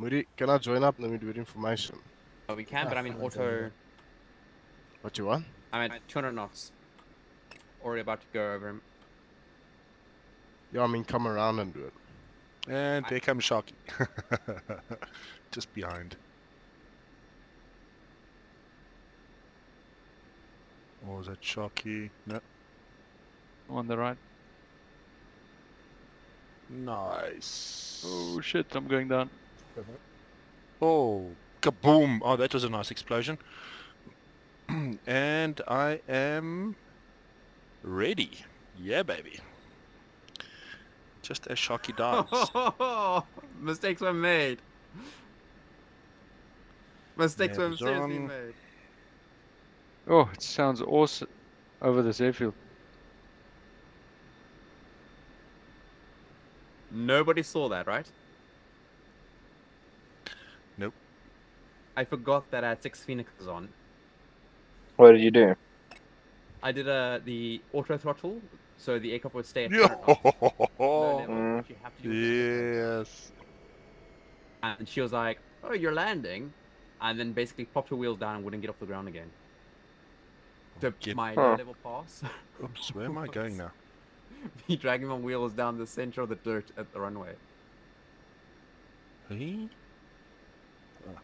Moody, can I join up? Let me do it information. Oh, we can, but I'm in auto. What you want? I'm at 200 knots. Already about to go over him. Yeah, I mean, come around and do it. And there comes Sharky. Just behind. Or was that Sharky? No. On the right. Nice. Oh shit, I'm going down. Oh, kaboom! Oh, that was a nice explosion. And I am ready. Yeah, baby. Just as Sharky dies. Mistakes were made. Mistakes were Nabs seriously on. made. Oh, it sounds awesome over this airfield. Nobody saw that, right? Nope. I forgot that I had 6 Phoenixes on. What did you do? I did the auto throttle, so the aircraft would stay at Yo! 200 knots. Low level, which you have to do with the Yes. And she was like, "Oh, you're landing," and then basically popped her wheels down and wouldn't get off the ground again. So my low-level pass. Oops, where am I going now? Me dragging my wheels down the center of the dirt at the runway. Hey? Oh.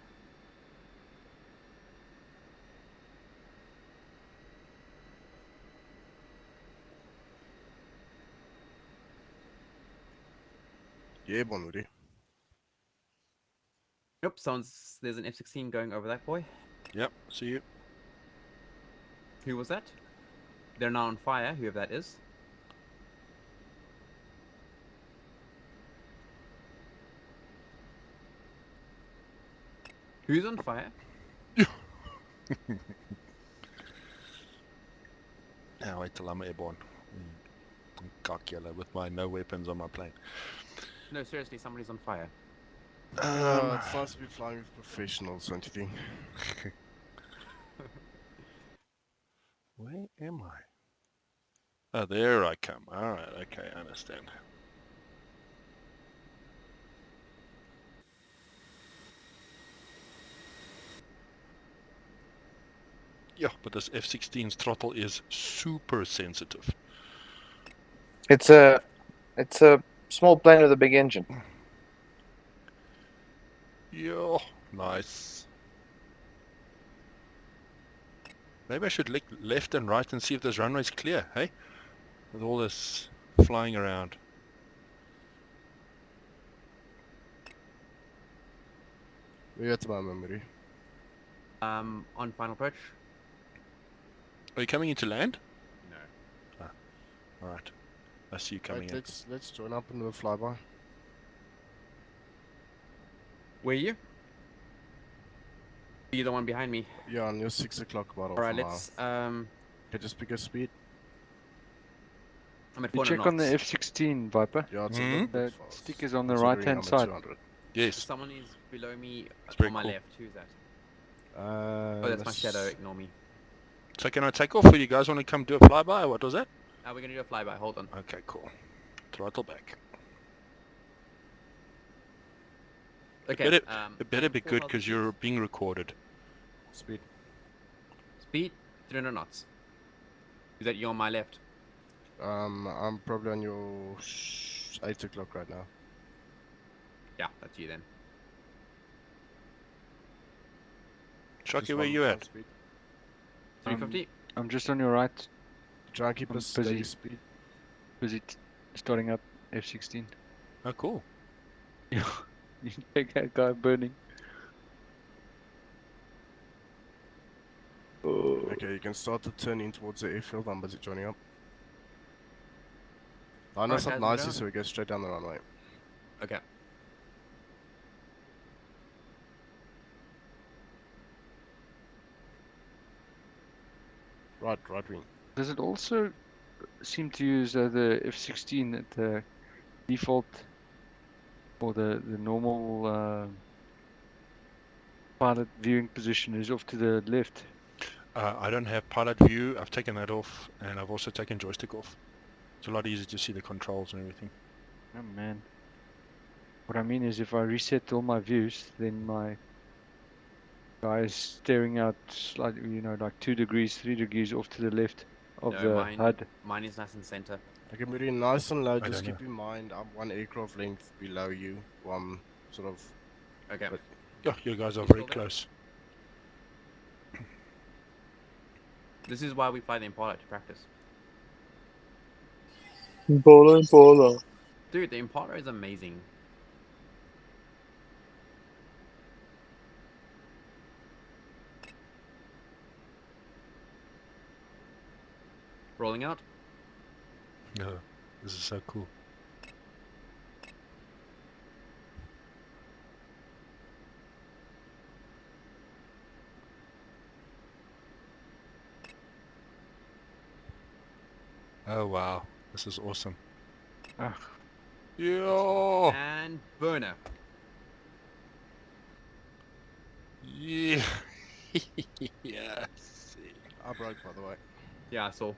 Yeah, bon, Moody. Yep, there's an F-16 going over that boy. Yep, see you. Who was that? They're now on fire, whoever that is. Who's on fire? Now wait till I'm airborne. I'm cock yellow with my no weapons on my plane. No, seriously, somebody's on fire. It's nice to be flying with professionals, don't you think? Where am I? Oh, there I come. Alright, okay, I understand. Yeah, but this F-16's throttle is super sensitive. It's a small plane with a big engine. Yeah, nice. Maybe I should look left and right and see if this runway's clear, hey? With all this flying around. Where at the moment, Moody? On final approach? Are you coming into land? No. Alright. I see you coming Right, in. let's join up into the flyby. Where are you? You're the one behind me. Yeah, on your 6 o'clock bottle. Alright, let's Okay, just pick a speed. I'm at You 400 check on the knots. F-16, Viper. Yeah, it's a Mhm. little The bit fast. stick is on the considering right-hand I'm at side. 200. Yes. Someone is below me very on my cool. left. Who's that? Oh, that's my shadow. Ignore me. So can I take off, or you guys want to come do a flyby? What was that? We're gonna do a flyby. Hold on. Okay, cool. Throttle back. Okay. It better be good because you're being recorded. Speed. Speed 300 knots. Is that you on my left? I'm probably on your 8 o'clock right now. Yeah, that's you then. Shocky, where you at? Speed. 350. I'm just on your right, Try and keep I'm a steady busy. speed. busy starting up F-16. Oh, cool. You take that guy burning. Okay, you can start to turn in towards the airfield. I'm busy joining up. Line us Alright, up guys, nicely down. so we go straight down the runway. Okay. Right wing. Does it also seem to use the F-16 at the default or the normal pilot viewing position is off to the left? I don't have pilot view. I've taken that off, and I've also taken joystick off. It's a lot easier to see the controls and everything. Oh man. What I mean is, if I reset all my views, then my guy is staring out slightly, you know, like 2 degrees, 3 degrees off to the left of No, the HUD. mine is nice and center. Okay, Moody, nice and low. I Just don't keep in mind I'm one aircraft length below you. Sort of. Okay. But Yeah, you guys are You very still there? close. This is why we fly the Impala to practice. Impala. Dude, the Impala is amazing. Rolling out. Yeah, this is so cool. Oh wow, this is awesome. Ah, Yeah, And burner. yeah, yes. I broke, by the way. Yeah, I saw.